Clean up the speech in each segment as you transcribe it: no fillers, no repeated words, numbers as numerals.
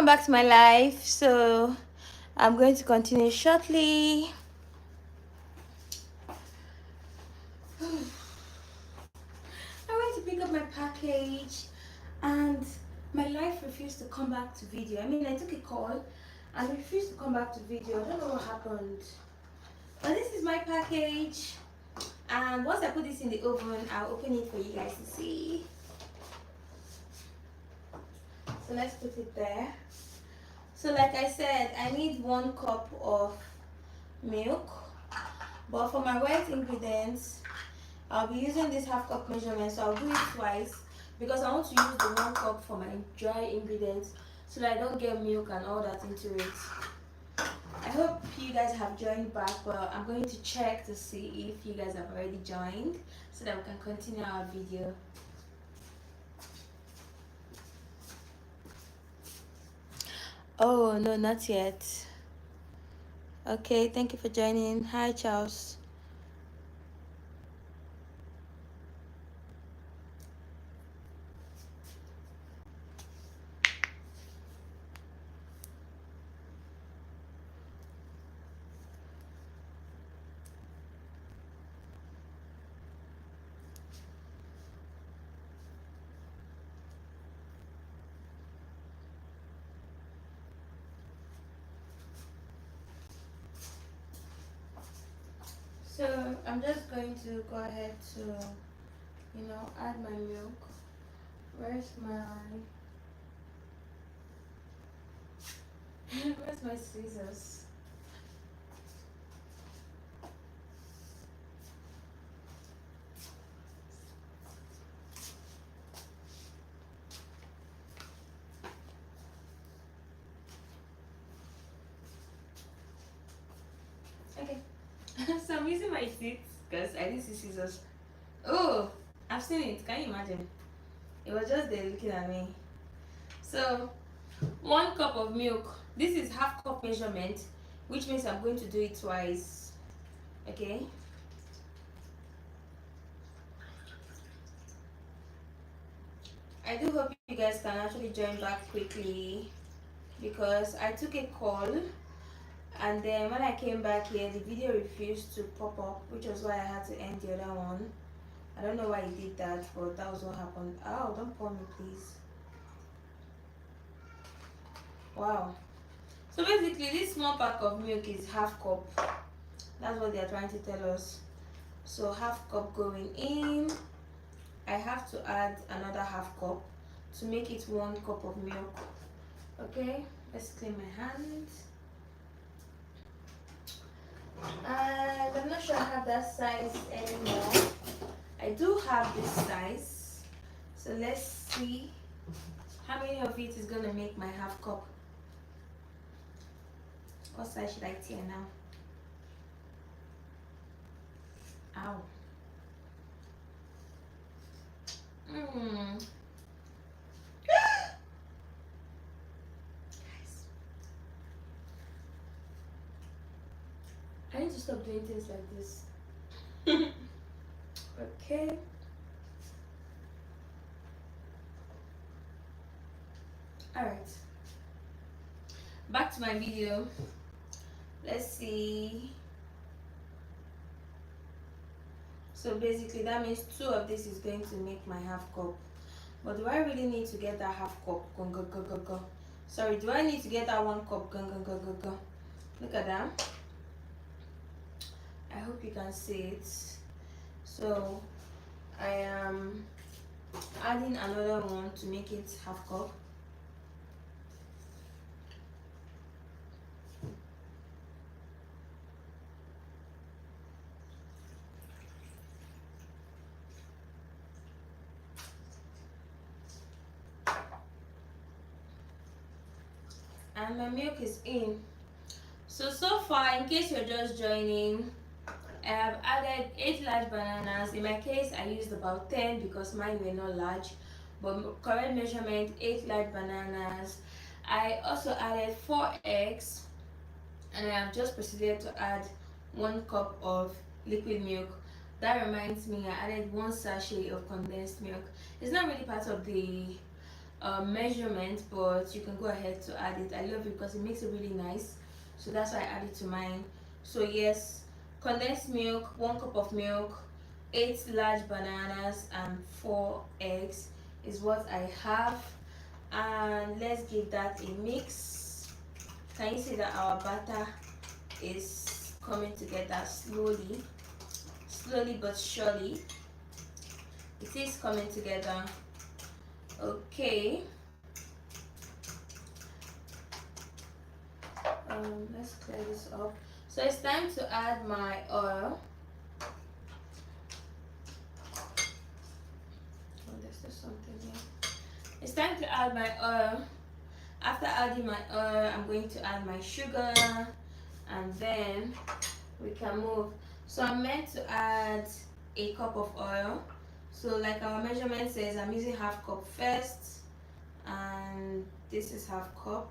Welcome back to my life. So I'm going to continue shortly. I went to pick up my package and my life refused to come back to video. I mean, I took a call and it refused to come back to video. I don't know what happened. But this is my package, and once I put this in the oven, I'll open it for you guys to see. So let's put it there. So like I said, I need 1 cup of milk, but for my wet ingredients, I'll be using this half cup measurement, so I'll do it twice because I want to use the 1 cup for my dry ingredients so that I don't get milk and all that into it. I hope you guys have joined back, but I'm going to check to see if you guys have already joined so that we can continue our video. Oh no, not yet. Okay, thank you for joining. Hi Charles. So I'm just going to go ahead to, add my milk. Where's my where's my scissors? Okay. So I'm using my teeth because I didn't see scissors. Oh, I've seen it. Can you imagine? It was just there looking at me. So 1 cup of milk. This is half cup measurement, which means I'm going to do it twice. Okay. I do hope you guys can actually join back quickly because I took a call and then when I came back here the video refused to pop up, which was why I had to end the other one. I don't know why it did that, but that was what happened. Oh, don't pour me please. Wow. So basically this small pack of milk is half cup. That's what they are trying to tell us. So half cup going in. I have to add another half cup to make it 1 cup of milk. Okay, let's clean my hands. And I'm not sure I have that size anymore. I do have this size. So let's see how many of it is gonna make my half cup. What size should I tear now? Ow. Guys, I need to stop doing things like this. Okay. Alright. Back to my video. Let's see. So basically that means 2 of this is going to make my half cup. But do I really need to get that half cup? Sorry, do I need to get that 1 cup? Look at that. I hope you can see it. So I am adding another one to make it half cup. And my milk is in. So far, in case you're just joining, I have added 8 large bananas. In my case, I used about 10 because mine were not large, but correct measurement 8 large bananas. I also added 4 eggs, and I have just proceeded to add 1 cup of liquid milk. That reminds me, I added 1 sachet of condensed milk. It's not really part of the measurement, but you can go ahead to add it. I love it because it makes it really nice, so that's why I added to mine. So yes, condensed milk, 1 cup of milk, 8 large bananas, and 4 eggs is what I have. And let's give that a mix. Can you see that our batter is coming together slowly but surely? It is coming together. Okay. Let's clear this up. So it's time to add my oil. Oh, there's just something here. It's time to add my oil. After adding my oil, I'm going to add my sugar, and then we can move. So I'm meant to add a cup of oil. So like our measurement says, I'm using half cup first, and this is half cup.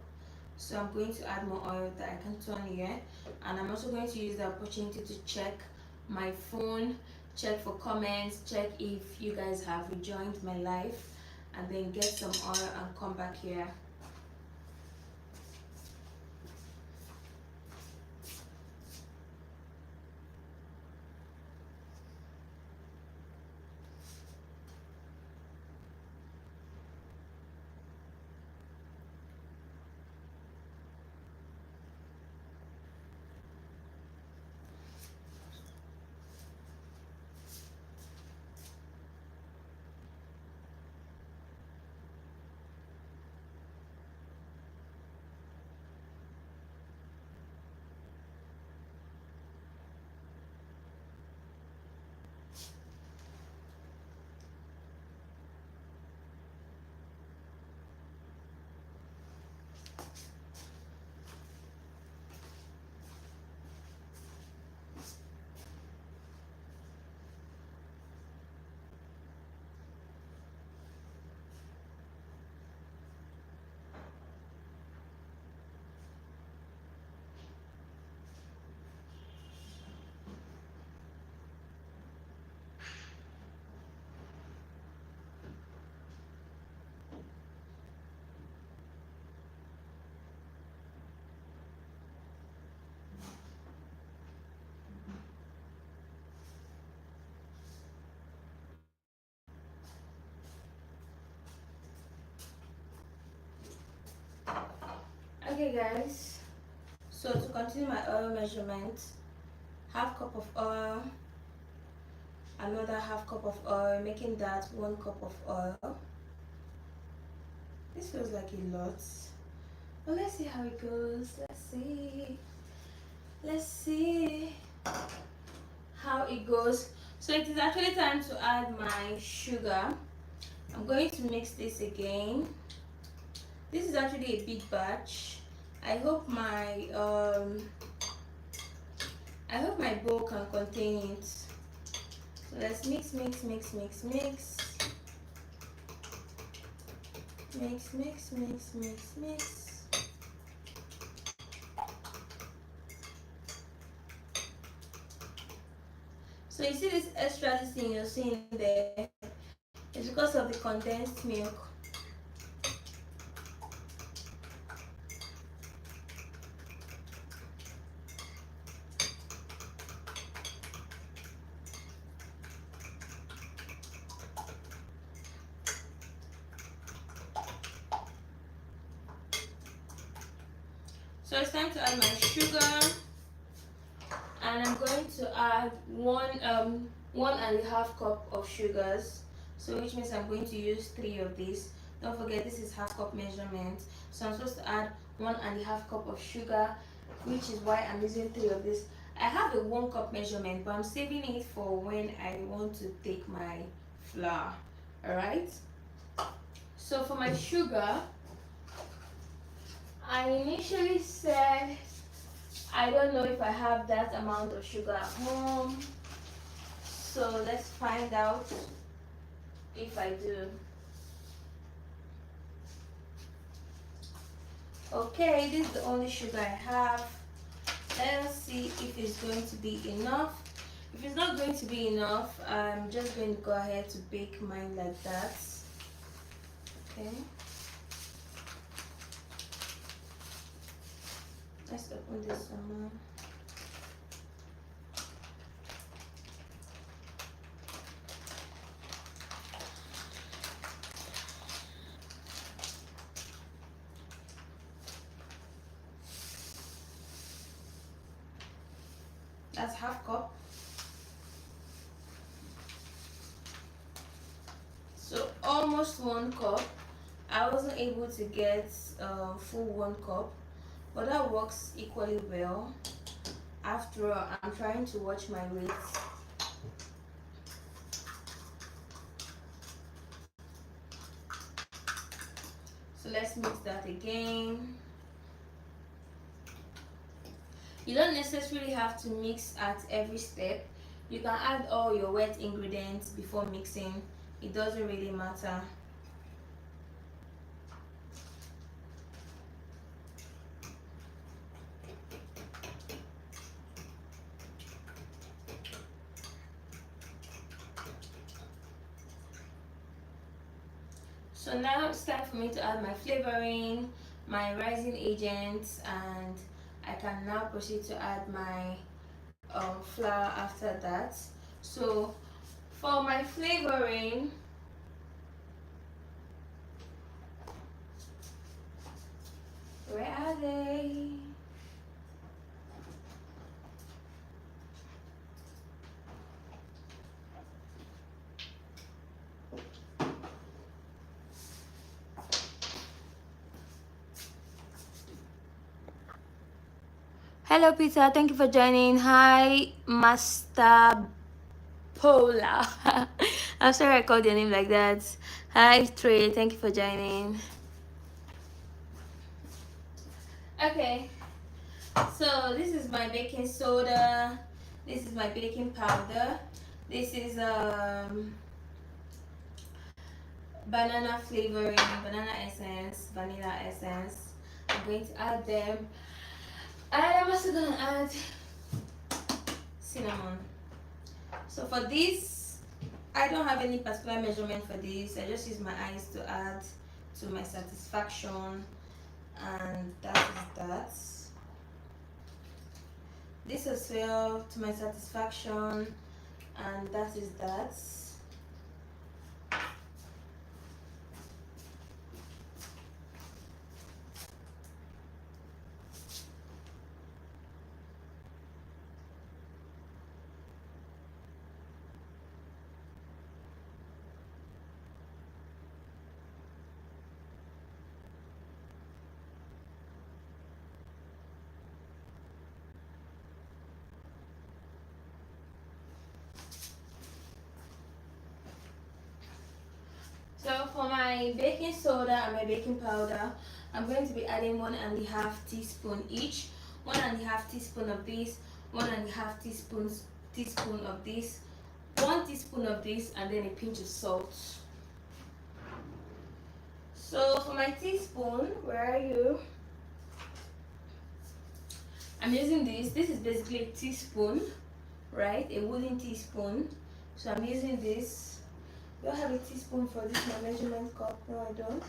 So I'm going to add more oil that I can turn here, and I'm also going to use the opportunity to check my phone, check for comments, check if you guys have rejoined my life, and then get some oil and come back here. Okay guys, so to continue my oil measurement, half cup of oil, another half cup of oil, making that 1 cup of oil. This feels like a lot, but let's see how it goes. Let's see how it goes. So it is actually time to add my sugar. I'm going to mix this again. This is actually a big batch. I hope my bowl can contain it. So let's mix. So you see this extra thing you're seeing there? It's because of the condensed milk. So it's time to add my sugar, and I'm going to add 1.5 cup of sugars. So which means I'm going to use 3 of these. Don't forget this is half cup measurement. So I'm supposed to add 1.5 cup of sugar, which is why I'm using 3 of this. I have a 1 cup measurement, but I'm saving it for when I want to take my flour. Alright. So for my sugar, I initially said I don't know if I have that amount of sugar at home. So let's find out if I do. Okay, this is the only sugar I have. Let's see if it's going to be enough. If it's not going to be enough, I'm just going to go ahead to bake mine like that. Okay. Let's open this some more. That's half cup. So almost 1 cup. I wasn't able to get full 1 cup, but that works equally well. After all, I'm trying to watch my weight. So let's mix that again. You don't necessarily have to mix at every step. You can add all your wet ingredients before mixing. It doesn't really matter. So now it's time for me to add my flavoring, my rising agents, and I can now proceed to add my flour after that. So for my flavoring, where are they? Hello, Peter. Thank you for joining. Hi, Master Pola. I'm sorry I called your name like that. Hi, Trey. Thank you for joining. Okay, so this is my baking soda. This is my baking powder. This is banana flavoring, banana essence, vanilla essence. I'm going to add them. And I'm also gonna add cinnamon. So for this, I don't have any particular measurement for this. I just use my eyes to add to my satisfaction, and that is that. This as well to my satisfaction, and that is that. So for my baking soda and my baking powder, I'm going to be adding 1.5 teaspoon each. 1.5 teaspoon of this, 1.5 teaspoon of this, 1 teaspoon of this, and then a pinch of salt. So for my teaspoon, where are you? I'm using this. This is basically a teaspoon, right? A wooden teaspoon. So I'm using this. Do I have a teaspoon for this, my measurement cup? No, I don't.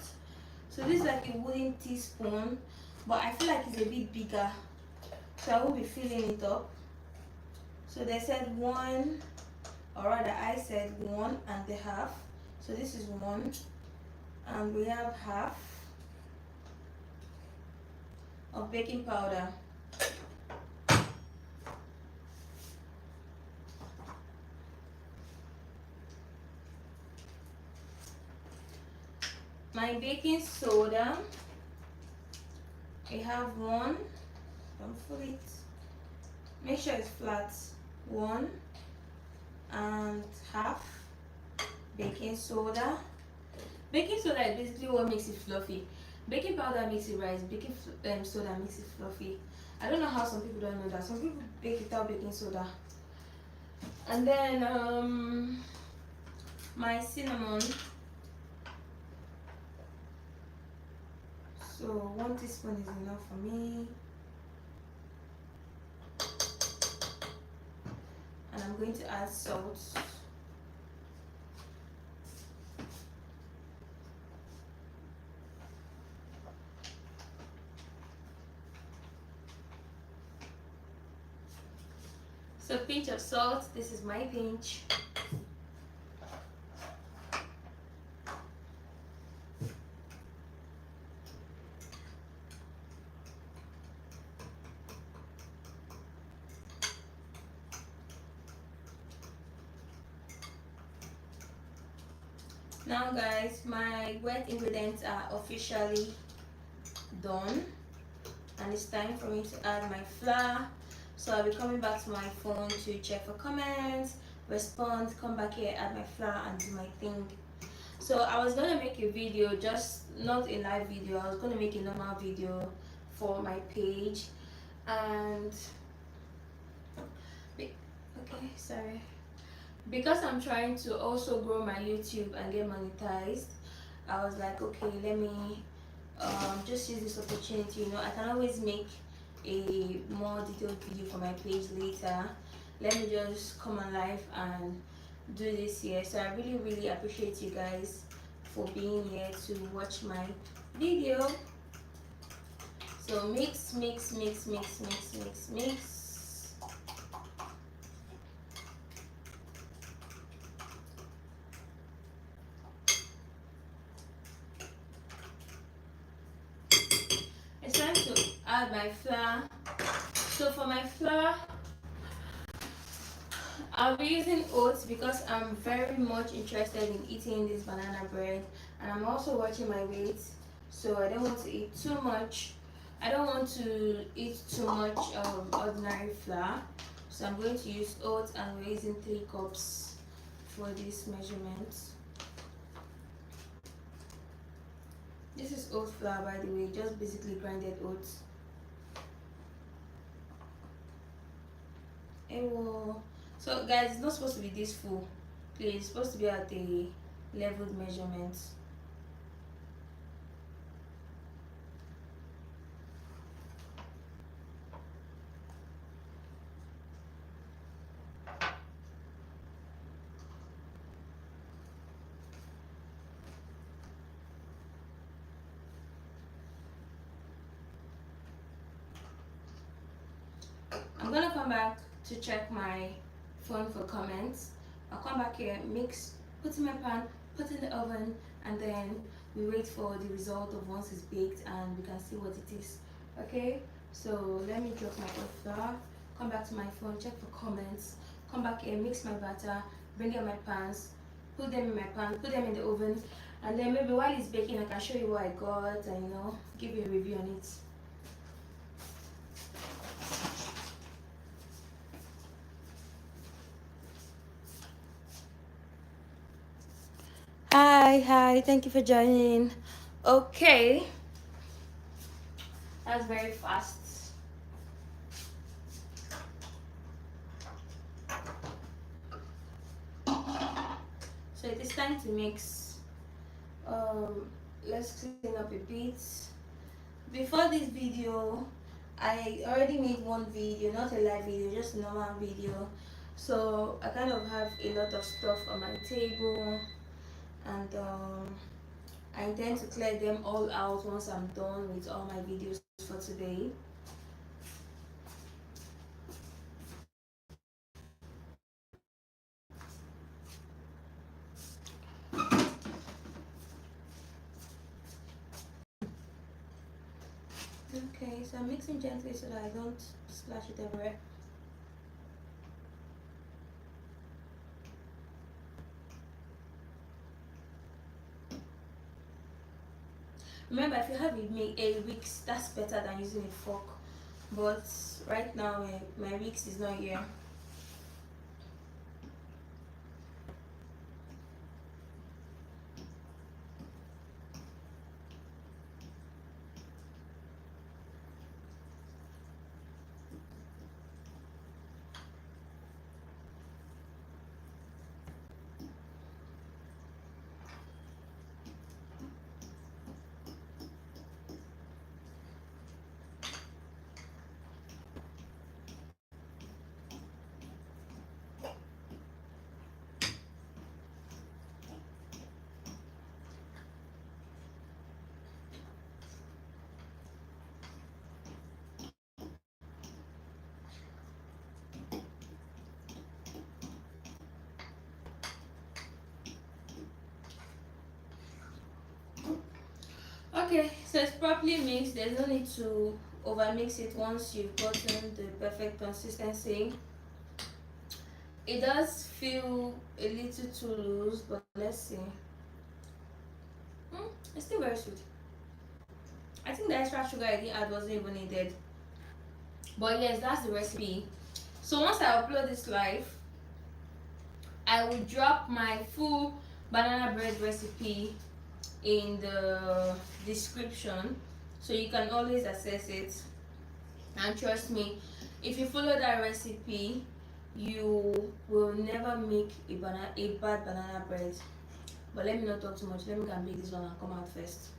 So this is like a wooden teaspoon, but I feel like it's a bit bigger, so I will be filling it up. So they said 1, or rather I said 1.5. So this is 1, and we have half of baking powder. My baking soda, I have 1, don't fill it, make sure it's flat, 1.5 baking soda. Baking soda is basically what makes it fluffy. Baking powder makes it rise, baking soda makes it fluffy. I don't know how some people don't know that. Some people bake without baking soda. And then my cinnamon. So 1 teaspoon is enough for me. And I'm going to add salt. So pinch of salt. This is my pinch. Now guys, my wet ingredients are officially done, and it's time for me to add my flour. So I'll be coming back to my phone to check for comments, respond, come back here, add my flour and do my thing. So I was gonna make a video, just not a live video, I was gonna make a normal video for my page. And okay, sorry, because I'm trying to also grow my YouTube and get monetized, I was like, okay, let me just use this opportunity. I can always make a more detailed video for my page later. Let me just come on live and do this here. So I really appreciate you guys for being here to watch my video. So mix. It's time to add my flour. So for my flour, I'll be using oats because I'm very much interested in eating this banana bread, and I'm also watching my weight, so I don't want to eat too much. I don't want to eat too much ordinary flour, so I'm going to use oats, and we're using 3 cups for this measurement. This is oat flour, by the way, just basically grinded oats. So guys, it's not supposed to be this full. Please, it's supposed to be at a leveled measurement. I'm gonna come back to check my phone for comments. I'll come back here, mix, put in my pan, put in the oven, and then we wait for the result of once it's baked and we can see what it is. Okay, so let me drop my oat flour, come back to my phone, check for comments, come back here, mix my batter, bring out my pans, put them in my pan, put them in the oven, and then maybe while it's baking I can show you what I got and give you a review on it. Hi, thank you for joining. Okay, that's very fast. So it is time to mix. Let's clean up a bit. Before this video, I already made one video, not a live video, just a normal video. So I kind of have a lot of stuff on my table, and I intend to clear them all out once I'm done with all my videos for today. Okay, so I'm mixing gently so that I don't splash it everywhere. Remember, if you have a whisk, that's better than using a fork. But right now, my whisk is not here. Okay, so it's properly mixed. There's no need to over mix it once you've gotten the perfect consistency. It does feel a little too loose, but let's see. It's still very sweet. I think the extra sugar I didn't add wasn't even needed. But yes, that's the recipe. So once I upload this live, I will drop my full banana bread recipe in the description so you can always access it. And trust me, if you follow that recipe, you will never make a bad banana bread. But let me not talk too much. Let me go and bake this one and come out first.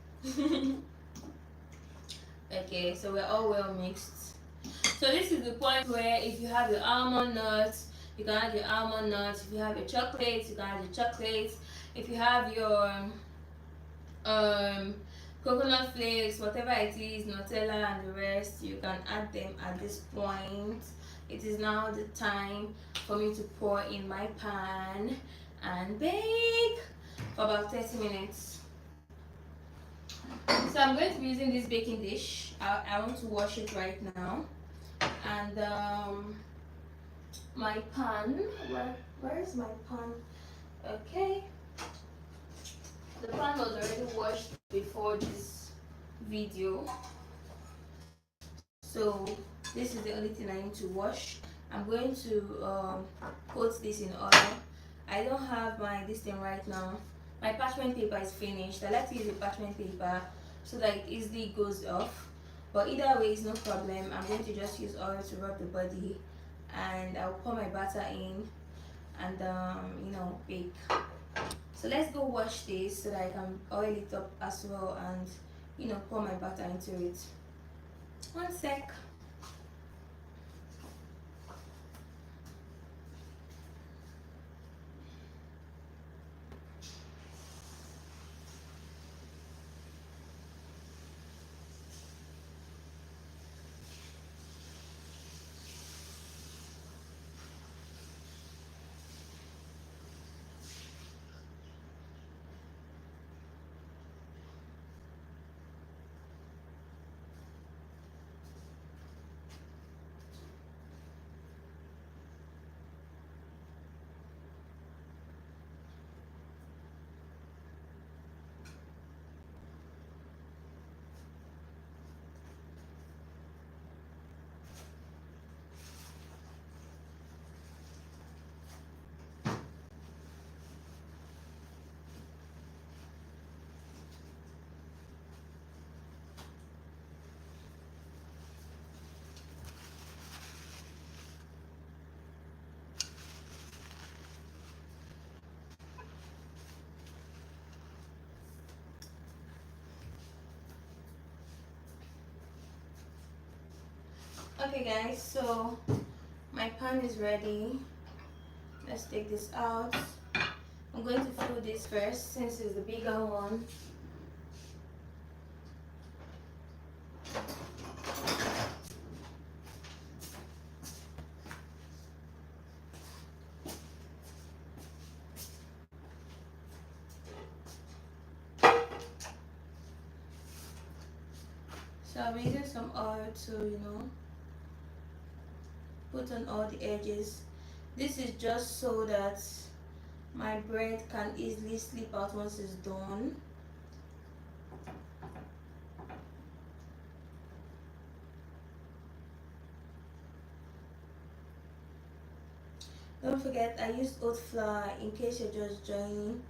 Okay, so we're all well mixed. So this is the point where if you have your almond nuts, you can add your almond nuts. If you have your chocolates, you can add your chocolates. If you have your coconut flakes, whatever it is, Nutella and the rest, you can add them at this point. It is now the time for me to pour in my pan and bake for about 30 minutes. So I'm going to be using this baking dish. I want to wash it right now. And my pan, where is my pan? Okay, the pan was already washed before this video, so this is the only thing I need to wash. I'm going to put this in oil. I don't have my this thing right now. My parchment paper is finished. I like to use a parchment paper so that it easily goes off, but either way is no problem. I'm going to just use oil to rub the body, and I'll pour my butter in and bake. So let's go wash this so that I can oil it up as well and pour my butter into it. One sec. Okay guys, so my pan is ready. Let's take this out. I'm going to fill this first since it's the bigger one. So I'm using some oil to put on all the edges. This is just so that my bread can easily slip out once it's done. Don't forget, I used oat flour in case you're just joining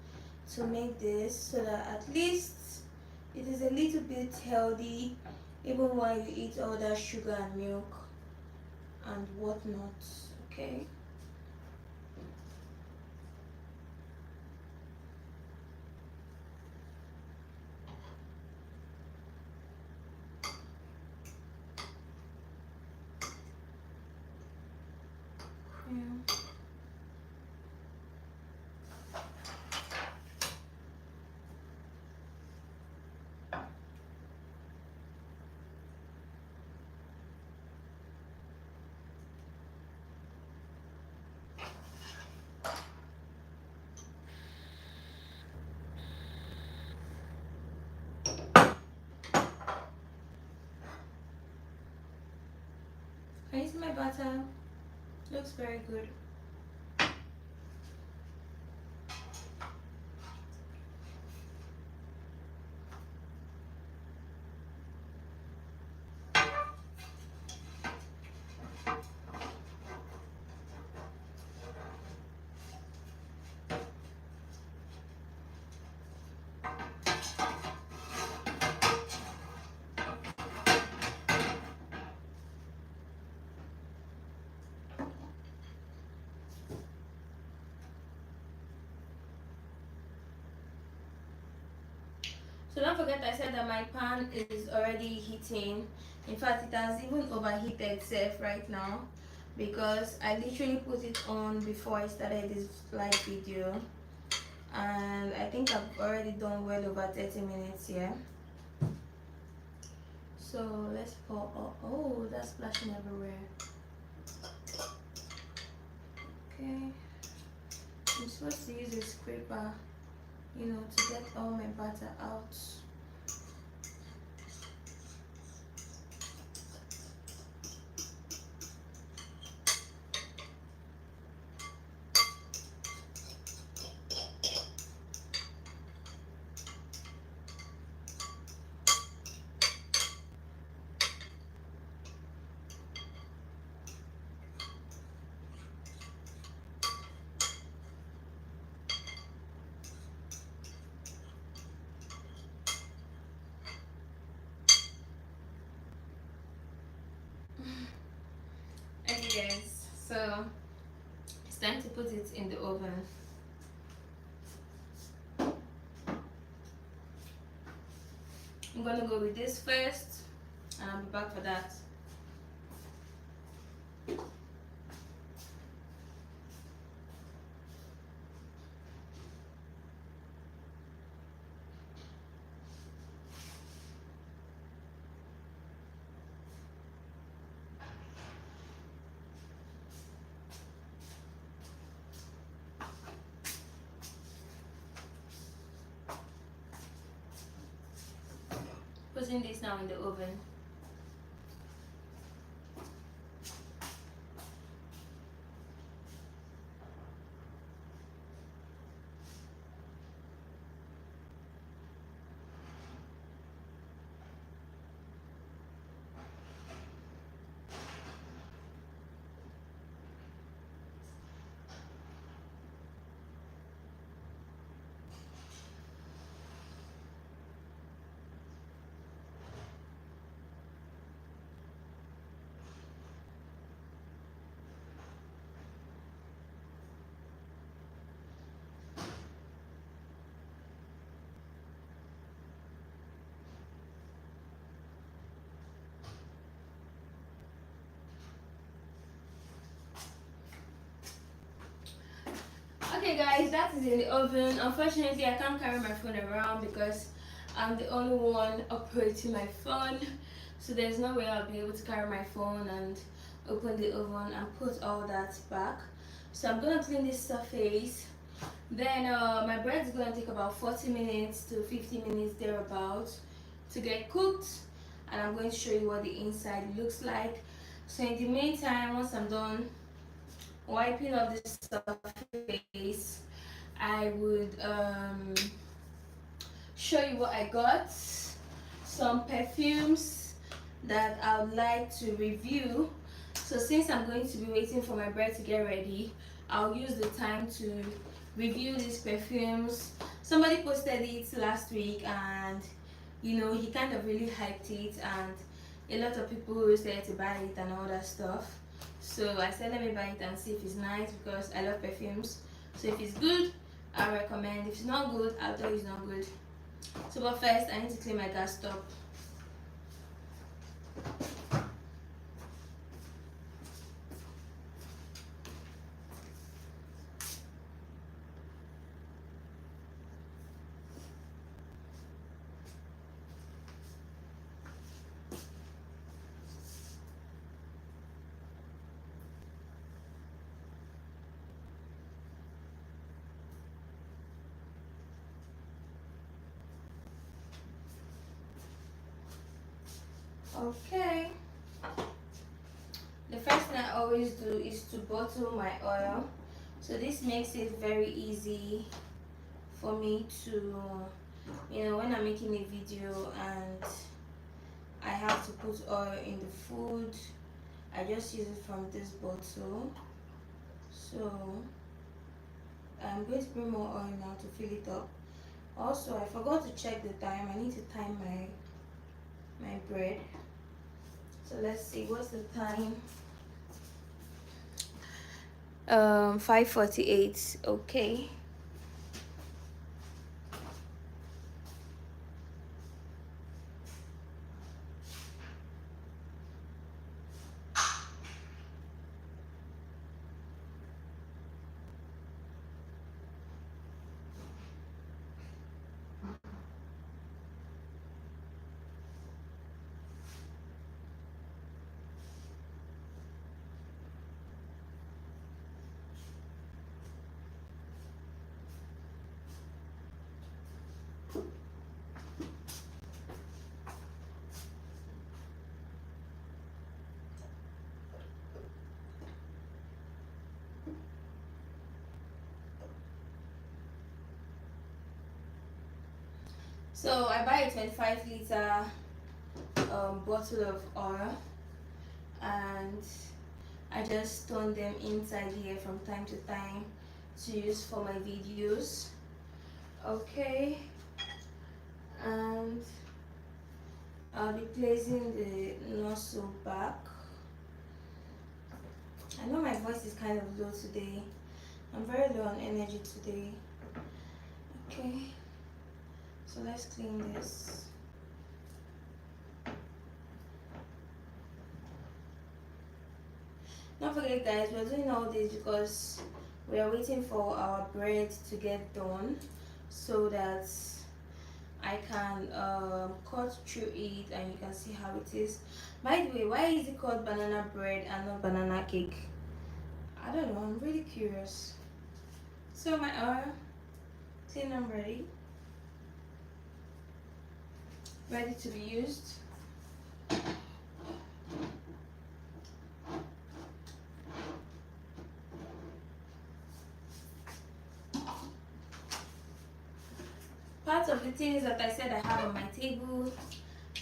to make this, so that at least it is a little bit healthy even while you eat all that sugar and milk and whatnot. Okay. Yeah. Can you see my butter? Looks very good. So don't forget I said that my pan is already heating. In fact, it has even overheated itself right now because I literally put it on before I started this live video, and I think I've already done well over 30 minutes here. So let's pour. Oh, that's splashing everywhere. Okay, I'm supposed to use a scraper, you know, to get all my butter out. Okay guys, so it's time to put it in the oven. I'm gonna go with this first and I'll be back for that. Putting this now in the oven. Okay guys, that is in the oven. Unfortunately, I can't carry my phone around because I'm the only one operating my phone. So there's no way I'll be able to carry my phone and open the oven and put all that back. So I'm gonna clean this surface. Then my bread is gonna take about 40 minutes to 50 minutes thereabouts to get cooked, and I'm going to show you what the inside looks like. So in the meantime, once I'm done wiping off the surface, I would show you what I got. Some perfumes that I would like to review. So since I'm going to be waiting for my bread to get ready, I'll use the time to review these perfumes. Somebody posted it last week and you know, he kind of really hyped it and a lot of people said to buy it and all that stuff. So I said let me buy it and see if it's nice because I love perfumes. So if it's good, I recommend. If it's not good, I'll tell you it's not good. So but first I need to clean my gas stove. Okay. The first thing I always do is to bottle my oil. So this makes it very easy for me to, when I'm making a video and I have to put oil in the food, I just use it from this bottle. So I'm going to bring more oil now to fill it up. Also, I forgot to check the time. I need to time my bread. So let's see, what's the time? 5:48. Okay. So I buy a 25-liter bottle of oil, and I just turn them inside here from time to time to use for my videos. Okay, and I'll be placing the nozzle back. I know my voice is kind of low today. I'm very low on energy today. Okay, so let's clean this. Don't forget, guys, we're doing all this because we are waiting for our bread to get done so that I can cut through it and you can see how it is. By the way, why is it called banana bread and not banana cake? I don't know, I'm really curious. So my oil, clean and ready to be used. Part of the things that I said I have on my table,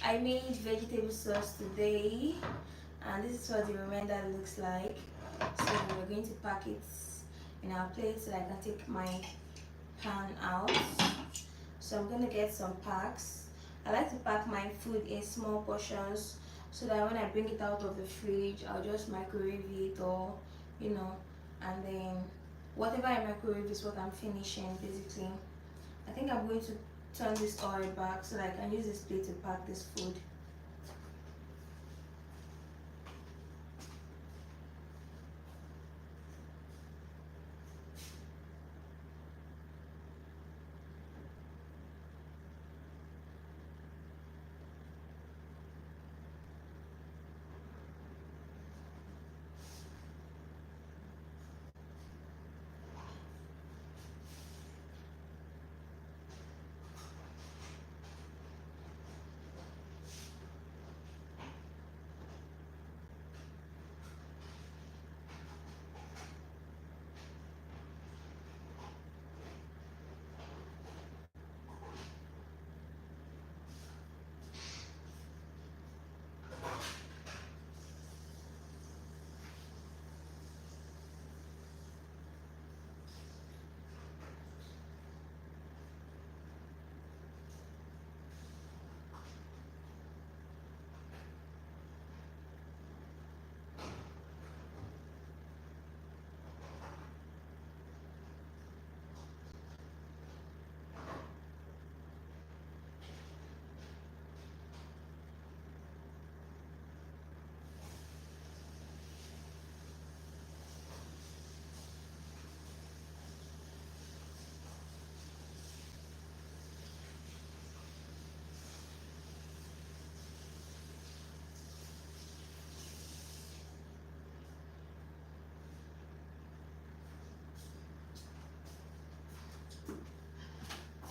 I made vegetable sauce today, and this is what the remainder looks like. So we're going to pack it in our plate so that I can take my pan out. So I'm going to get some packs. I like to pack my food in small portions so that when I bring it out of the fridge, I'll just microwave it, or and then whatever I microwave is what I'm finishing basically. I think I'm going to turn this oil back so that I can use this plate to pack this food.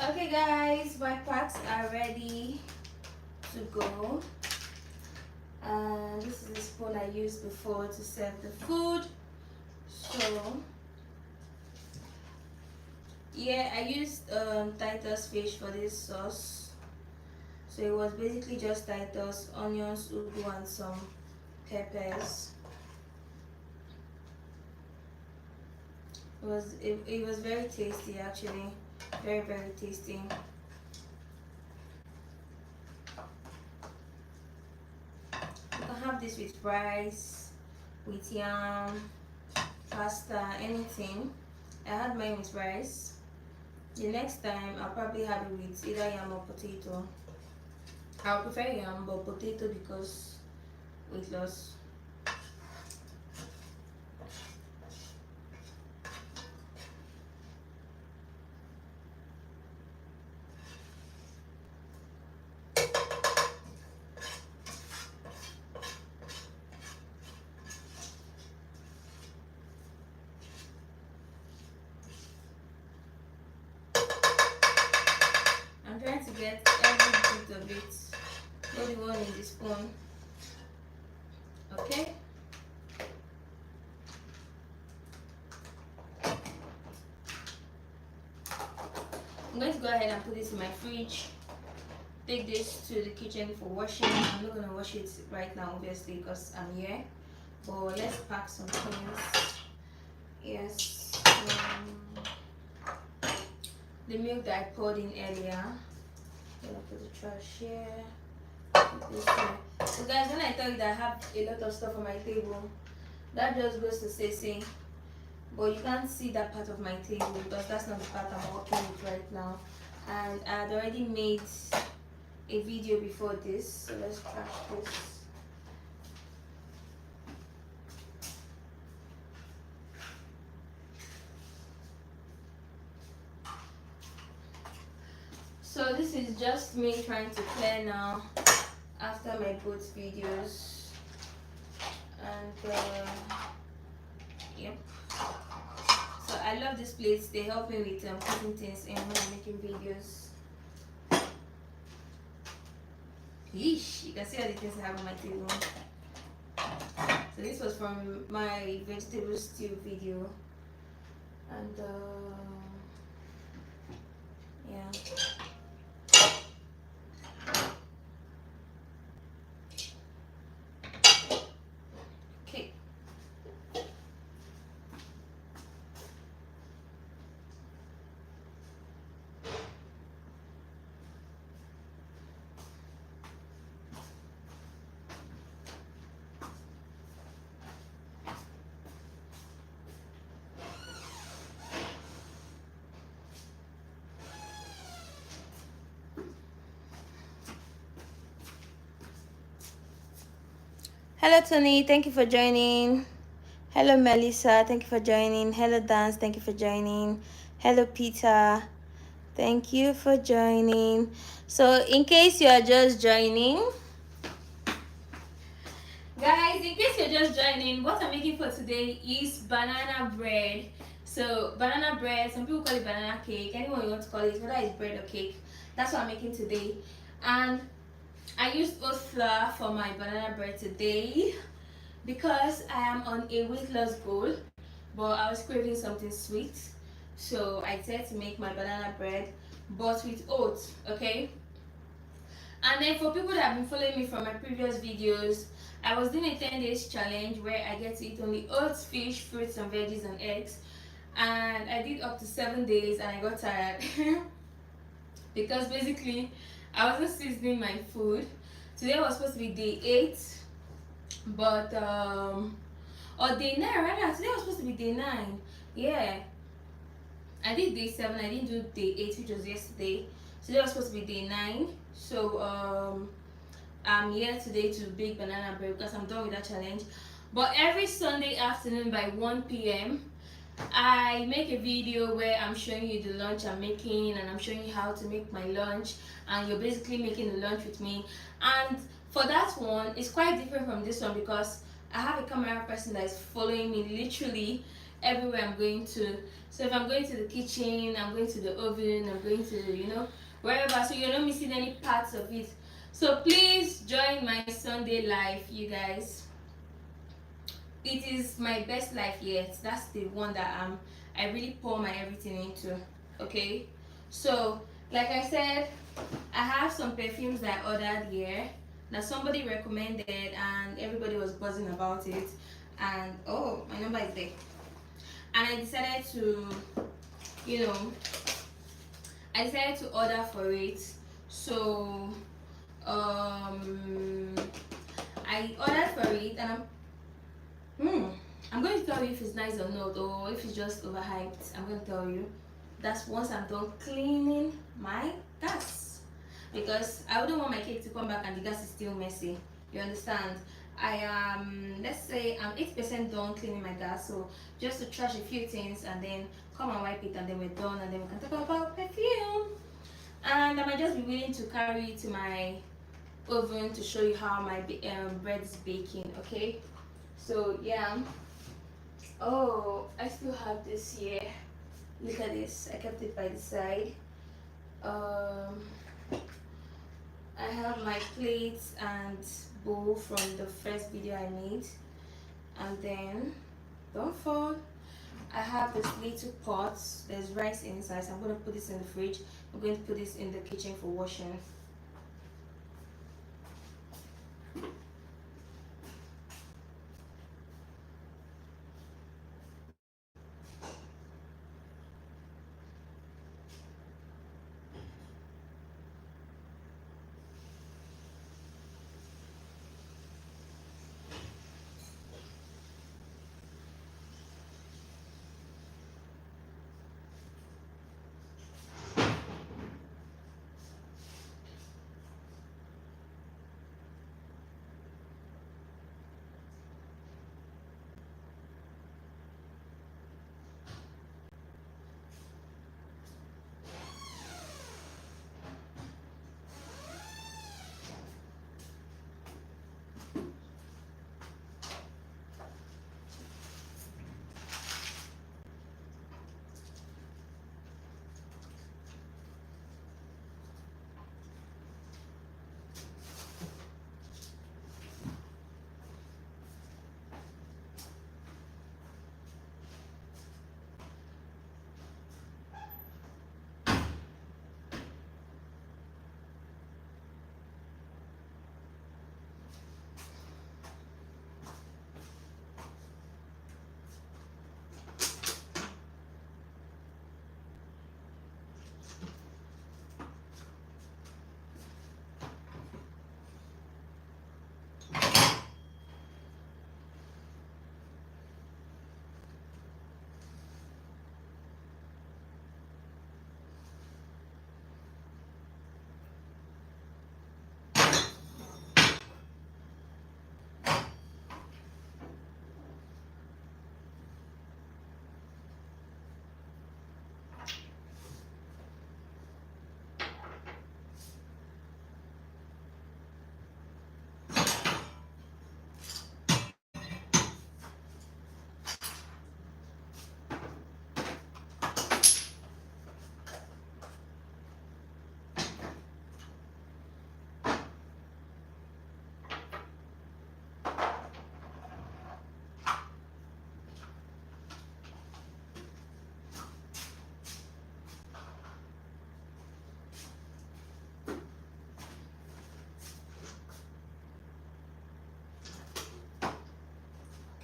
Okay guys, my packs are ready to go, And this is the spoon I used before to serve the food. So yeah, I used Titus fish for this sauce. So it was basically just Titus, onions, ugu, and some peppers. It was very tasty, actually, very tasty. You can have this with rice, with yam, pasta, anything. I had mine with rice. The next time I'll probably have it with either yam or potato. I'll prefer yam, but potato because weight loss. I'm trying to get every bit of it, not the one in the spoon. Okay. I'm going to go ahead and put this in my fridge. Take this to the kitchen for washing. I'm not going to wash it right now, obviously, because I'm here. But let's pack some things. Yes. The milk that I poured in earlier. I'm gonna put the trash here. Put this here. So guys, when I tell you that I have a lot of stuff on my table, that just goes to say, but you can't see that part of my table because that's not the part I'm working with right now. And I had already made a video before this, so let's trash this. So this is just me trying to clear now after my both videos. And yep. So I love these plates. They help me with putting things in when I'm making videos. Yeesh, you can see all the things I have on my table. So this was from my vegetable stew video. And yeah. Okay. Hello Tony, thank you for joining. Hello Melissa, thank you for joining. Hello Dance, thank you for joining. Hello Peter, thank you for joining. So in case you are just joining, guys, in case you're just joining, what I'm making for today is banana bread. So banana bread, some people call it banana cake, anyone you want to call it, whether it's bread or cake, that's what I'm making today. And I used oat flour for my banana bread today because I am on a weight loss goal, but I was craving something sweet, so I decided to make my banana bread but with oats. Okay. And then for people that have been following me from my previous videos, I was doing a 10 days challenge where I get to eat only oats, fish, fruits and veggies and eggs, and I did up to 7 days and I got tired because basically I wasn't seasoning my food. Today was supposed to be day 8, but or day 9 rather. Today was supposed to be day 9. Yeah, I did day 7. I didn't do day 8, which was yesterday. Today was supposed to be day 9. So I'm here today to bake banana bread because I'm done with that challenge. But every Sunday afternoon by 1 p.m. I make a video where I'm showing you the lunch I'm making, and I'm showing you how to make my lunch, and you're basically making the lunch with me. And for that one, it's quite different from this one because I have a camera person that is following me literally everywhere I'm going to. So if I'm going to the kitchen, I'm going to the oven, I'm going to, wherever, so you're not missing any parts of it. So please join my Sunday live, you guys. It is my best life yet. That's the one that I really pour my everything into. Okay, so like I said, I have some perfumes that I ordered here that somebody recommended and everybody was buzzing about it, and oh, my number is there, and I decided to, you know, order for it. So I ordered for it, and I'm going to tell you if it's nice or not, or if it's just overhyped. I'm going to tell you. That's once I'm done cleaning my gas, because I wouldn't want my cake to come back and the gas is still messy. You understand? I am, let's say I'm 8% done cleaning my gas, so just to trash a few things and then come and wipe it, and then we're done, and then we can talk about perfume. And I might just be willing to carry it to my oven to show you how my bread is baking. Okay, so yeah. Oh, I still have this here. Look at this. I kept it by the side. um I have my plates and bowl from the first video I made, and then don't fall, I have this little pot. There's rice inside, so I'm going to put this in the fridge. I'm going to put this in the kitchen for washing.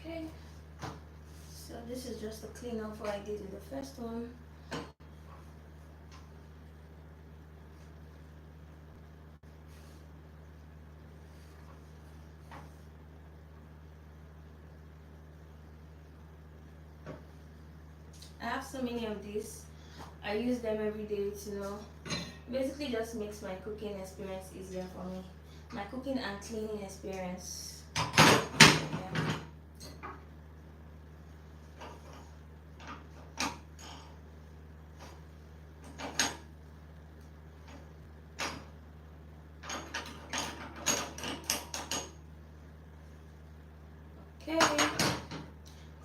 Okay, so this is just a clean up what I did in the first one. I have so many of these. I use them every day to basically just makes my cooking experience easier for me. My cooking and cleaning experience. Yeah. Okay,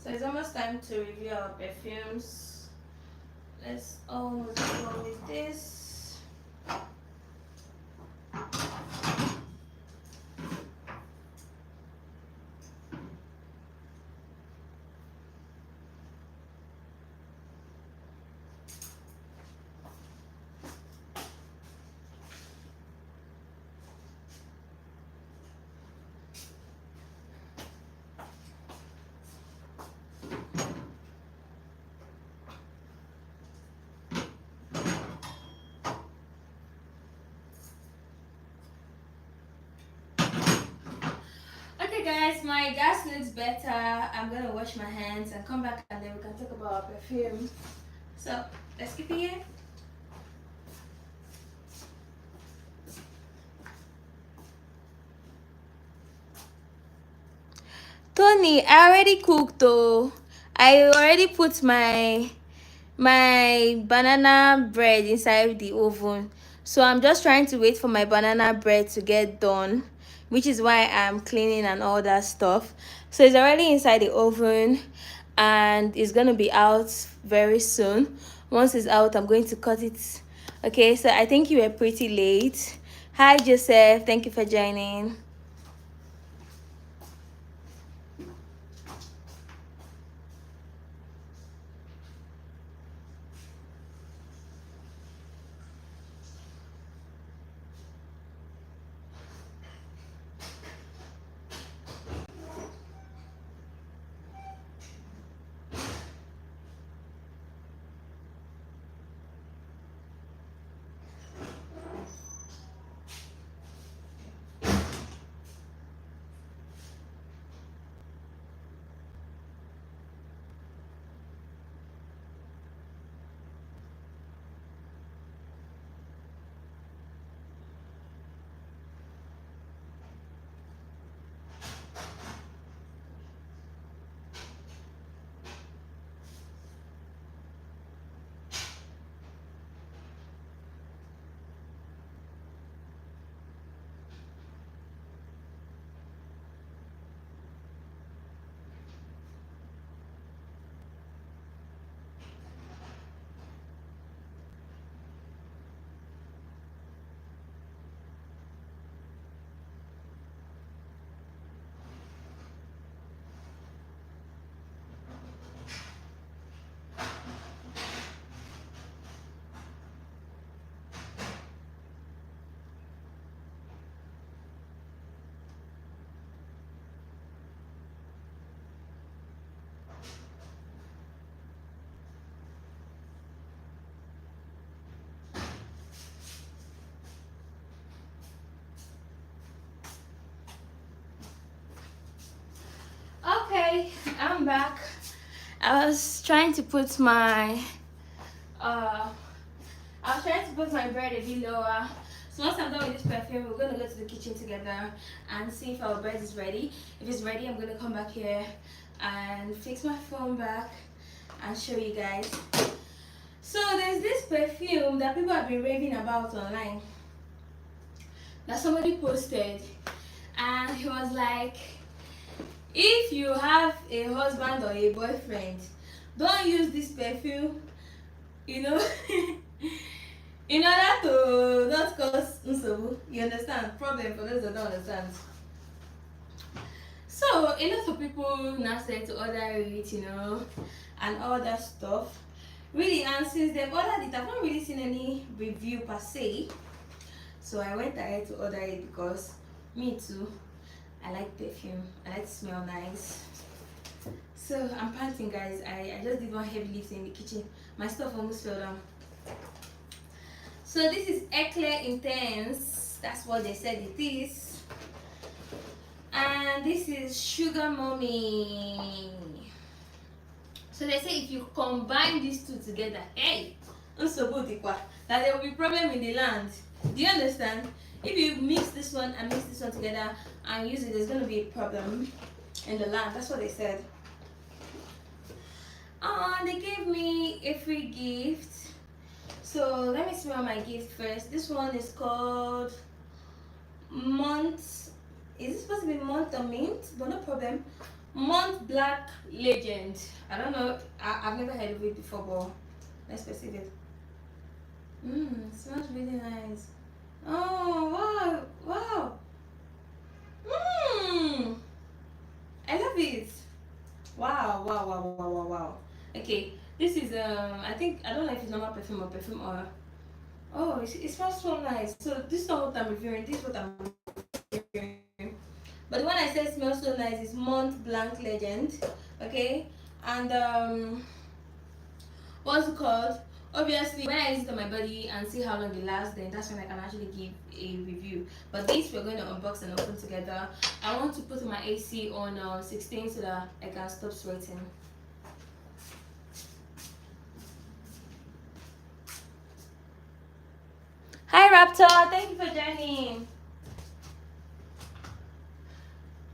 so it's almost time to review our perfumes. Let's almost go with this. Okay guys, my gas looks better. I'm gonna wash my hands and come back and then we can talk about our perfume. So let's keep it here. Tony, I already cooked though. I already put my banana bread inside the oven, so I'm just trying to wait for my banana bread to get done, which is why I'm cleaning and all that stuff. So it's already inside the oven and it's gonna be out very soon. Once it's out, I'm going to cut it. Okay, so I think you were pretty late. Hi Joseph, thank you for joining. Okay, I'm back. I was trying to put my bread a bit lower. So once I'm done with this perfume, we're gonna go to the kitchen together and see if our bread is ready. If it's ready, I'm gonna come back here and fix my phone back and show you guys. So there's this perfume that people have been raving about online that somebody posted, and he was like, if you have a husband or a boyfriend, don't use this perfume, you know, in order to not cause unsobu. You understand? Problem for those that don't understand. So a lot of people now say to order it, you know, and all that stuff. Really, and since they've ordered it, I've not really seen any review per se. So I went ahead to order it because me too, I like perfume. I like to smell nice. So I'm panting, guys. I just did one heavy lift in the kitchen. My stuff almost fell down. So this is Eclair Intense. That's what they said it is. And this is Sugar Mommy. So they say if you combine these two together, hey, that there will be problem in the land. Do you understand? If you mix this one and mix this one together and use it, there's going to be a problem in the land. That's what they said. They gave me a free gift. So let me smell my gift first. This one is called Mont. Is it supposed to be Mont or Mint? But no problem. Mont Black Legend. I don't know. I've never heard of it before, but let's perceive it. It smells really nice. Oh wow! I love it. Wow! Okay, this is I think I don't know if it's normal perfume or oh, it smells so nice. So this is not what I'm reviewing. This is what I'm reviewing. But the one I said smells so nice is Mont Blanc Legend. Okay, and what's it called? Obviously, when I use it on my body and see how long it lasts, then that's when I can actually give a review. But this we're going to unbox and open together. I want to put my AC on 16 so that I can stop sweating. Hi Raptor, thank you for joining.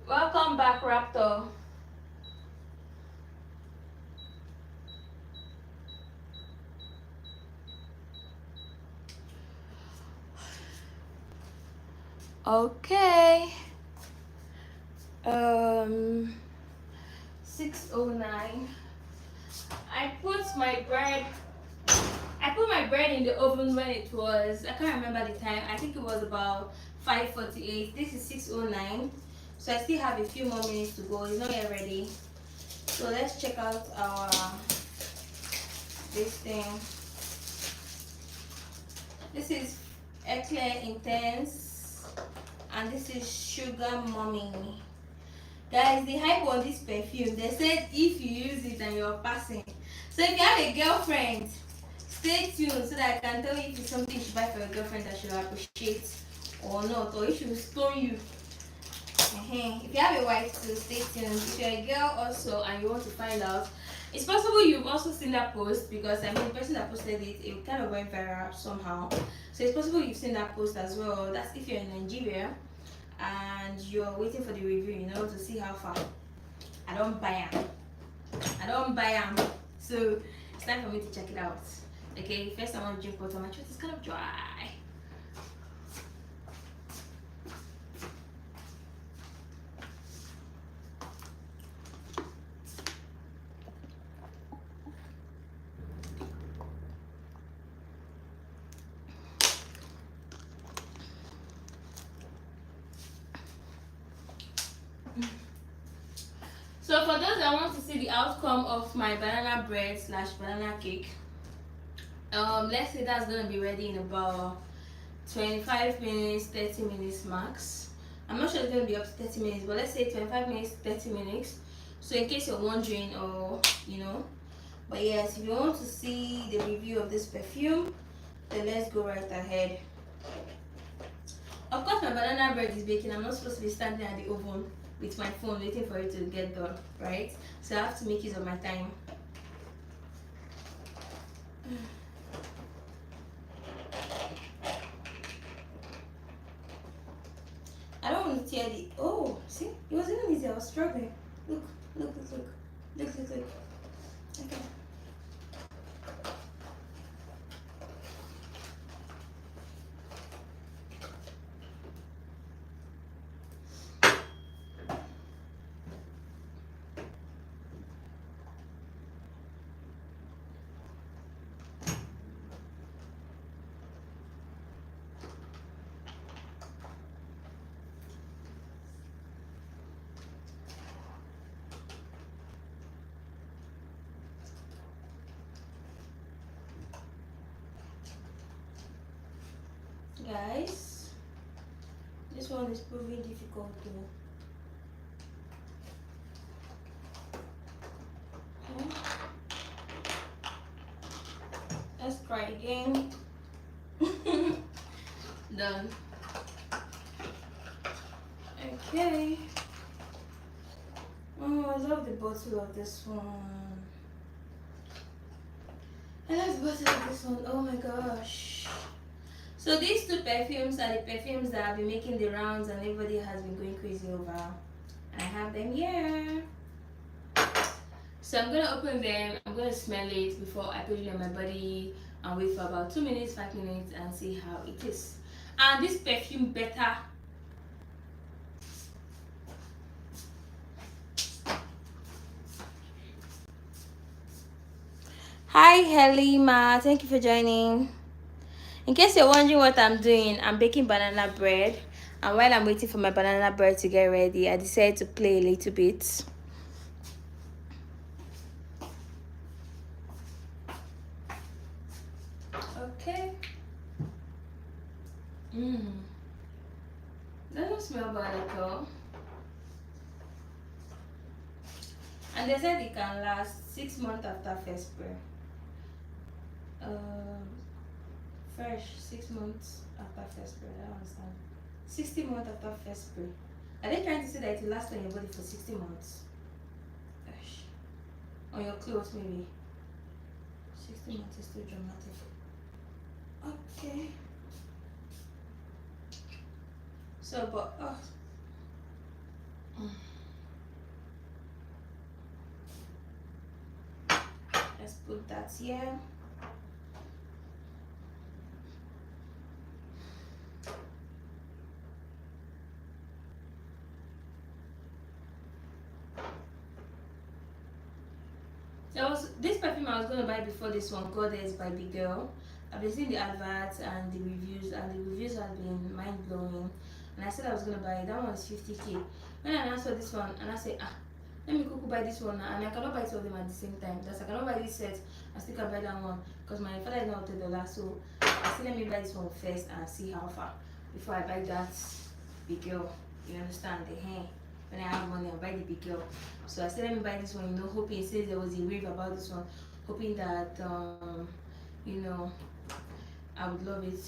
Welcome back, Raptor. Okay. 6:09. I put my bread in the oven when it was, I can't remember the time. I think it was about 5:48. This is 6:09. So I still have a few more minutes to go. It's not yet ready. So let's check out our this thing. This is Eclair Intense and this is Sugar Mommy. Guys, the hype on this perfume, they said if you use it and you're passing. So if you have a girlfriend, stay tuned so that I can tell you if it's something you should buy for your girlfriend that she'll appreciate or not, or if she will stone you. If you have a wife, so stay tuned. If you're a girl also and you want to find out, it's possible you've also seen that post, because I mean the person that posted it kind of went viral somehow. So it's possible you've seen that post as well. That's if you're in Nigeria and you're waiting for the review, you know, to see how far. I don't buy them. So it's time for me to check it out. Okay, first I want to drink water. My throat is kind of dry. So for those that want to see the outcome of my banana bread slash banana cake, let's say that's gonna be ready in about 25 minutes, 30 minutes max. I'm not sure it's gonna be up to 30 minutes, but let's say 25 minutes, 30 minutes. So in case you're wondering, or you know, but yes, if you want to see the review of this perfume, then let's go right ahead. Of course, my banana bread is baking. I'm not supposed to be standing at the oven with my phone waiting for it to get done, right? So I have to make use of my time. I don't want to tear the. Oh, see, it was even easy. I was struggling. Look. Okay. Guys, this one is proving difficult though. Okay. Let's try again. Done. Okay. Oh, I love the bottle of this one. I love the bottle of this one. Oh my gosh. So these two perfumes are the perfumes that have been making the rounds and everybody has been going crazy over. I have them here. So I'm gonna open them, I'm gonna smell it before I put it on my body and wait for about 2 minutes, 5 minutes and see how it is. And this perfume better. Hi Helima, thank you for joining. In case you're wondering what I'm doing, I'm baking banana bread, and while I'm waiting for my banana bread to get ready, I decided to play a little bit. Okay. Doesn't smell bad at all. And they said it can last 6 months after first spray. fresh 6 months after first spray. I don't understand. 60 months after first spray. Are they trying to say that it will last on your body for 60 months? Gosh. On your clothes, maybe. 60 months is too dramatic. Okay. So, but let's put that here. This perfume I was gonna buy before this one, Goddess by Big Girl. I've been seeing the adverts and the reviews have been mind blowing. And I said I was gonna buy it. That one is 50k. When I asked for this one, and I said, let me go buy this one now. And I cannot buy two of them at the same time. That's I cannot buy this set. I still can buy that one because my father is not $10. So I said let me buy this one first and see how far before I buy that Big Girl. You understand the hair? When I have money, I'll buy the Big Girl. So I said let me buy this one, hoping, since there was a rave about this one, hoping that I would love it.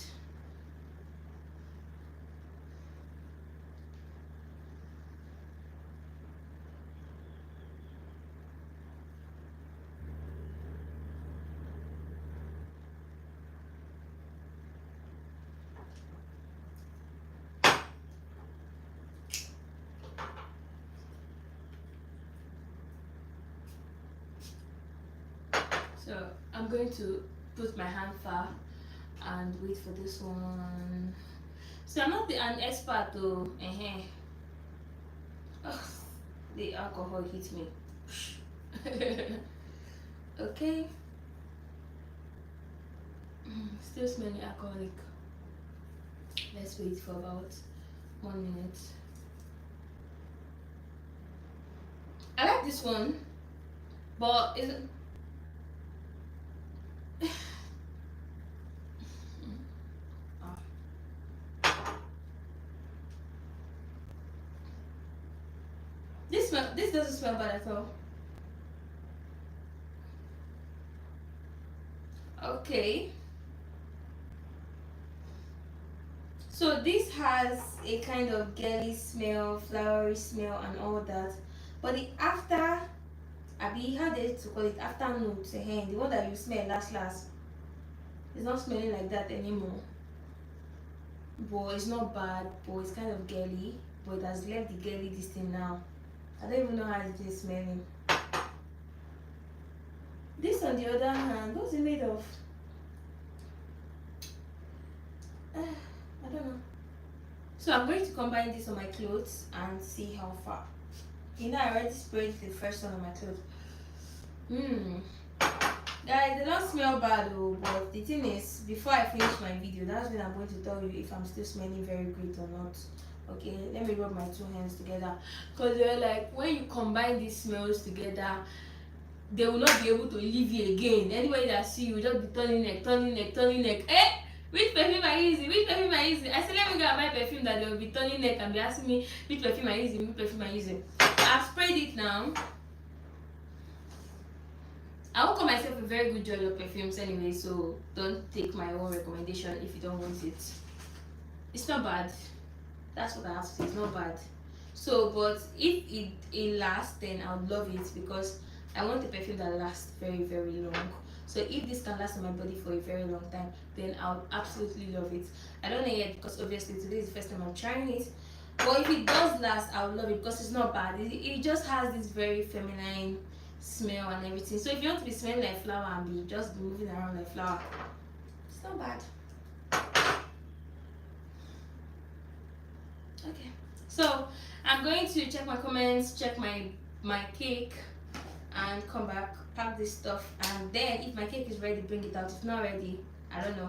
So I'm going to put my hand far and wait for this one. So I'm not an expert though. The alcohol hit me. Okay. Still smelling alcoholic. Let's wait for about 1 minute. I like this one, but isn't. This doesn't smell bad at all. Okay. So this has a kind of girly smell, flowery smell and all that. But the after, how they to call it, after note, the one that you smell last, it's not smelling like that anymore. But it's not bad, but it's kind of girly. But it has left the girly this thing now. I don't even know how it is smelling. This on the other hand, what's it made of? I don't know. So I'm going to combine this on my clothes and see how far. I already sprayed the first one on my clothes. Guys, they don't smell bad though, but the thing is, before I finish my video, that's when I'm going to tell you if I'm still smelling very great or not. Okay, let me rub my two hands together, because they're like, when you combine these smells together, they will not be able to leave you again. Anybody that see you will just be turning neck. Which perfume are you using? I said let me go and buy perfume that they will be turning neck and be asking me which perfume are you using. I've sprayed it now. I won't call myself a very good judge of perfumes anyway, so don't take my own recommendation if you don't want it. It's not bad. That's what I have to say. It's not bad. So, but if it lasts, then I would love it, because I want a perfume that lasts very, very long. So if this can last on my body for a very long time, then I'll absolutely love it. I don't know yet, because obviously today is the first time I'm trying it. But if it does last, I'll love it, because it's not bad. It just has this very feminine smell and everything. So if you want to be smelling like flower and be just moving around like flower, it's not bad. Okay, so I'm going to check my comments, check my cake, and come back, pack this stuff, and then if my cake is ready, bring it out. If not ready, I don't know.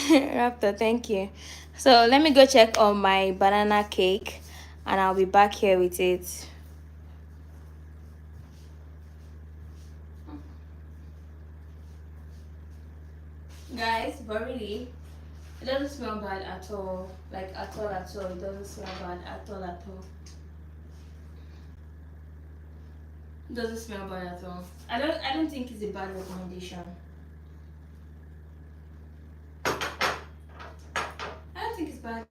Raptor, thank you. So let me go check on my banana cake, and I'll be back here with it. guys, but really, it doesn't smell bad at all. Like at all, at all. It doesn't smell bad at all, at all. It doesn't smell bad at all. I don't think it's a bad recommendation. I don't think it's bad.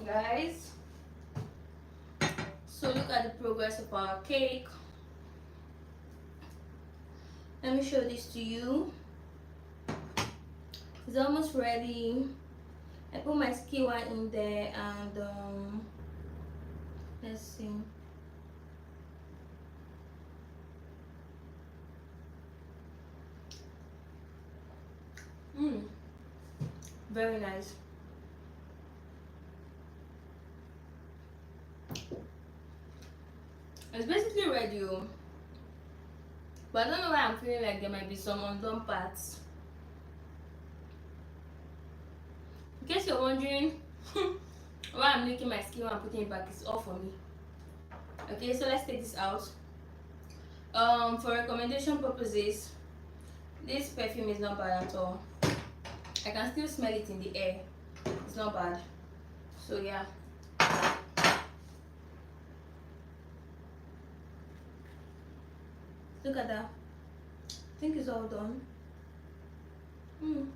Guys, so look at the progress of our cake. Let me show this to you. It's almost ready. I put my skewer in there and let's see. Very nice. It's basically ready, but I don't know why I'm feeling like there might be some undone parts. In case you're wondering why I'm making my skin and putting it back, it's all for me. Okay, so let's take this out. For recommendation purposes, this perfume is not bad at all. I can still smell it in the air. It's not bad. So yeah. Look at that. I think it's all done. I'm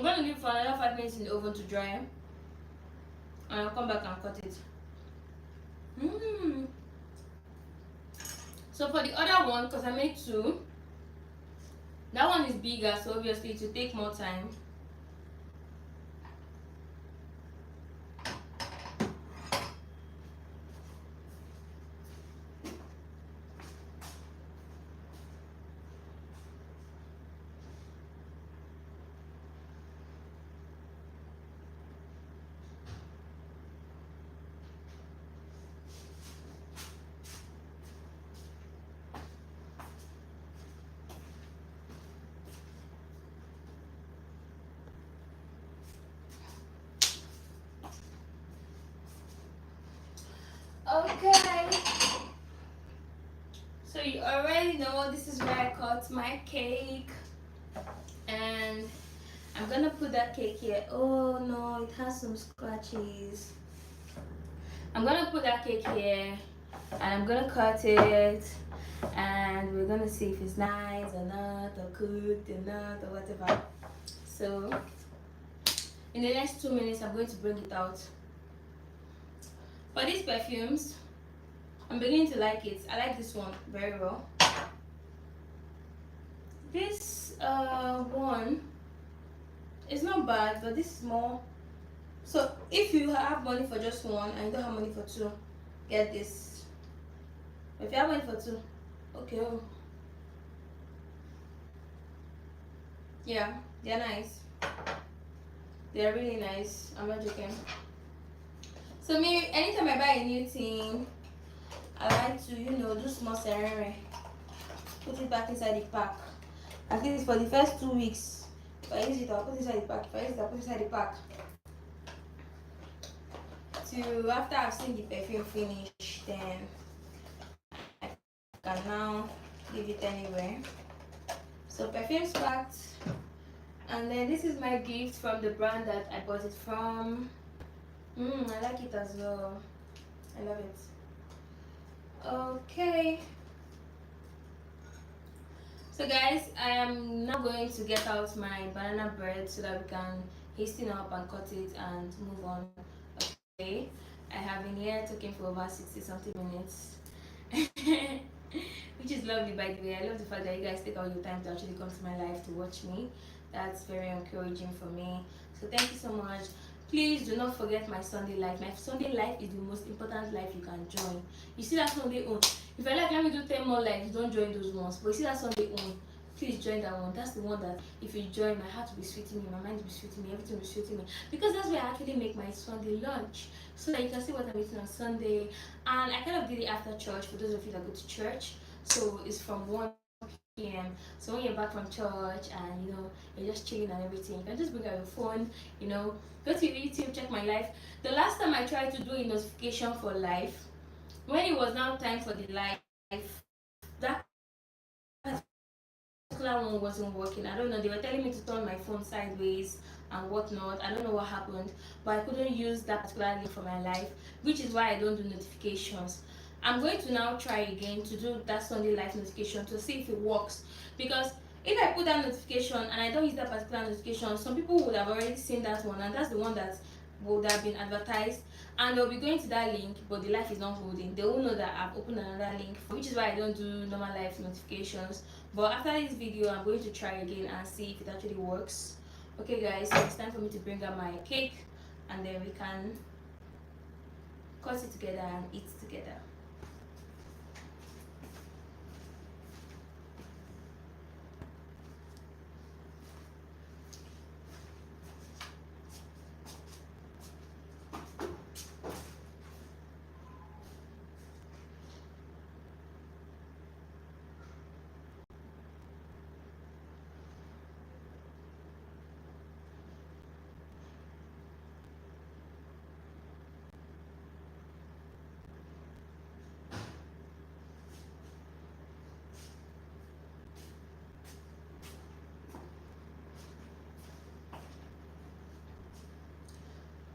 gonna leave for another 5 minutes in the oven to dry, and I'll come back and cut it. So for the other one, because I made two, that one is bigger, so obviously it will take more time. Okay, so you already know this is where I cut my cake, and I'm gonna put that cake here. Oh no, it has some scratches. I'm gonna put that cake here, and I'm gonna cut it, and we're gonna see if it's nice or not, or cooked or not, or whatever. So in the next 2 minutes, I'm going to bring it out. For these perfumes, I'm beginning to like it. I like this one very well. This one is not bad, but this is more So if you have money for just one and you don't have money for two, get this. If you have money for two, okay. Oh. Yeah, they're nice. They're really nice. I'm not joking. So me, anytime I buy a new thing, I like to, do small ceremony. Put it back inside the pack. At least for the first 2 weeks. If I use it, I'll put it inside the pack. If I use it, I'll put it inside the pack. To after I've seen the perfume finish, then I can now leave it anywhere. So perfume's packed. And then this is my gift from the brand that I bought it from. I like it as well. I love it. Okay. So guys, I am now going to get out my banana bread so that we can hasten up and cut it and move on. Okay. I have been here talking for over 60 something minutes. Which is lovely, by the way. I love the fact that you guys take all your time to actually come to my life to watch me. That's very encouraging for me. So thank you so much. Please do not forget my Sunday life. My Sunday life is the most important life you can join. You see that Sunday own. If I like, let me do 10 more lives, don't join those ones. But you see that Sunday own, please join that one. That's the one that if you join, my heart will be sweet in me, my mind will be sweet in me, everything will be sweet in me. Because that's where I actually make my Sunday lunch. So that you can see what I'm eating on Sunday. And I kind of did it after church for those of you that go to church. So it's from 1 p.m. So when you're back from church and you're just chilling and everything, you can just bring out your phone, go to YouTube, check my life. The last time I tried to do a notification for live, when it was now time for the live, that particular one wasn't working. I don't know, they were telling me to turn my phone sideways and whatnot. I don't know what happened, but I couldn't use that particular link for my live, which is why I don't do notifications. I'm going to now try again to do that Sunday live notification to see if it works, because if I put that notification and I don't use that particular notification, some people would have already seen that one, and that's the one that would have been advertised, and they'll be going to that link, but the live is not holding. They will know that I've opened another link, which is why I don't do normal live notifications. But after this video, I'm going to try again and see if it actually works. Okay guys, so it's time for me to bring out my cake, and then we can cut it together and eat together.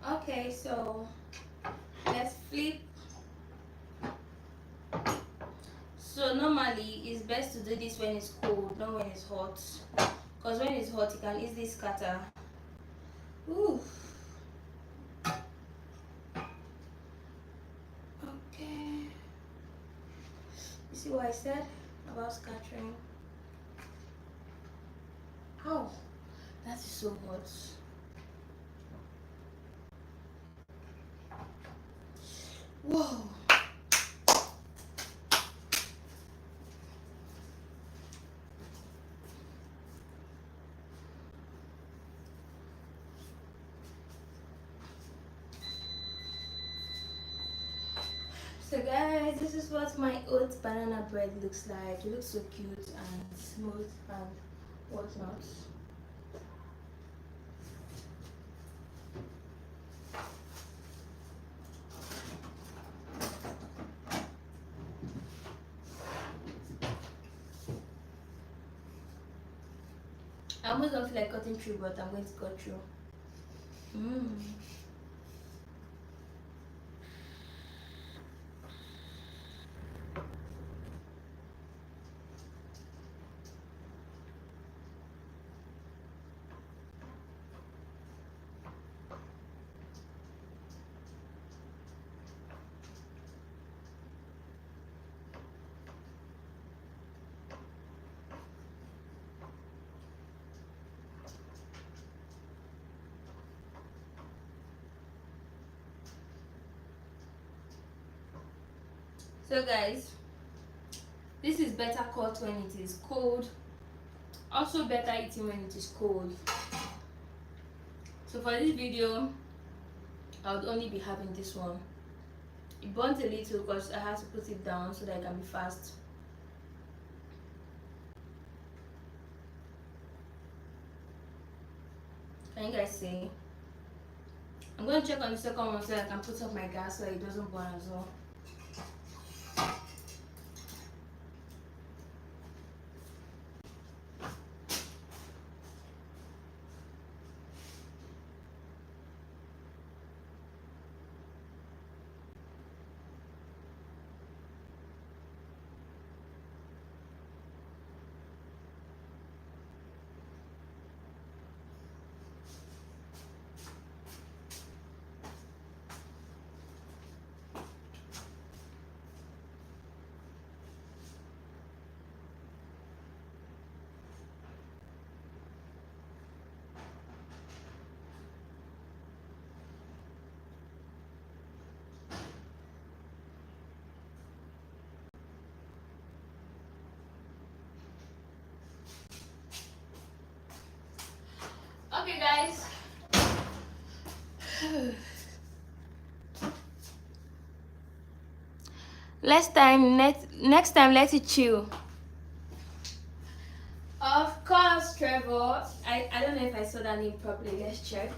Okay, so let's flip. So normally it's best to do this when it's cold, not when it's hot, because when it's hot it can easily scatter. Ooh. Okay. You see what I said about scattering? Ow, that is so hot. Whoa. So guys, this is what my oat banana bread looks like. It looks so cute and smooth and whatnot. I almost don't feel like cutting through, but I'm going to cut through. So guys, this is better cut when it is cold, also better eating when it is cold. So for this video, I would only be having this one. It burnt a little because I had to put it down so that it can be fast. Can you guys see? I'm going to check on the second one so I can put up my gas so it doesn't burn as well. Okay guys, next time let it chill. Of course, Trevor. I don't know if I saw that name properly. Let's check.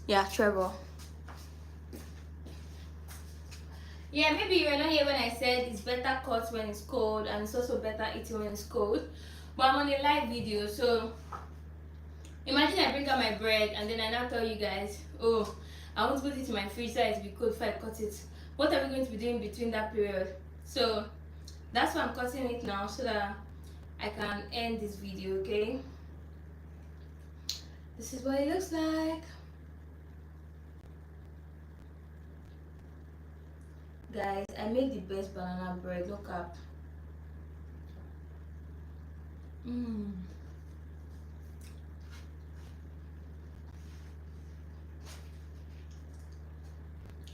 Yeah, Trevor. Yeah, maybe you were not here when I said it's better cut when it's cold and it's also better eating when it's cold. But I'm on a live video, so imagine I bring out my bread and then I now tell you guys, oh, I want to put it in my fridge so it will be cold before I cut it. What are we going to be doing between that period? So that's why I'm cutting it now so that I can end this video, okay? This is what it looks like. Guys, I made the best banana bread, look up.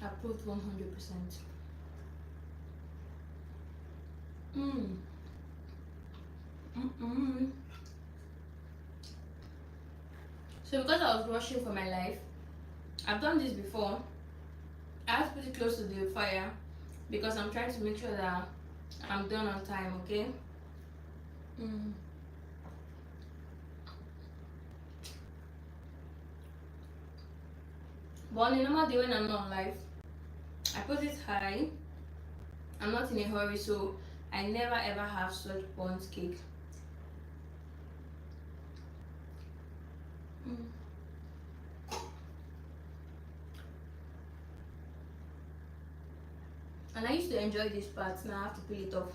Approved 100%. So because I was rushing for my life, I've done this before. I have to put it close to the fire because I'm trying to make sure that I'm done on time, okay? But on a normal day when I'm not live, I put it high. I'm not in a hurry, so I never ever have such burnt cake. And I used to enjoy this part, now I have to peel it off.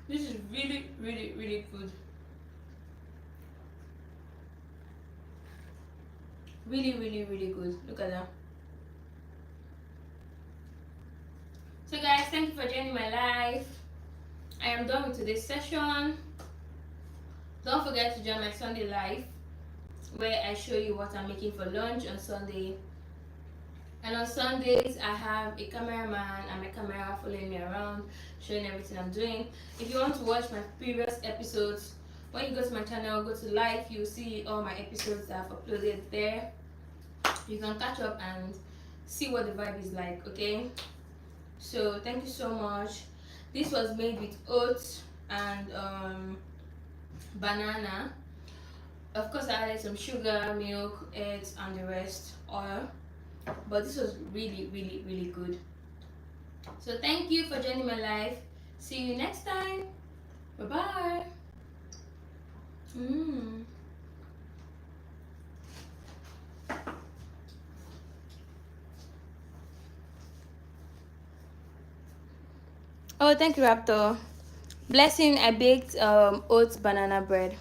This is really, really, really good. Really, really, really good. Look at that. So guys, thank you for joining my live. I am done with today's session. Don't forget to join my Sunday live where I show you what I'm making for lunch on Sunday. And on Sundays, I have a cameraman and my camera following me around, showing everything I'm doing. If you want to watch my previous episodes, when you go to my channel, go to live, you'll see all my episodes that I've uploaded there. You can catch up and see what the vibe is like, okay? So thank you so much. This was made with oats and banana. Of course, I added some sugar, milk, eggs, and the rest, oil. But this was really, really, really good. So thank you for joining my live. See you next time. Bye bye. Oh, thank you, Raptor. Blessing, I baked oats banana bread.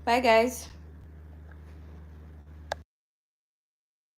Bye, guys.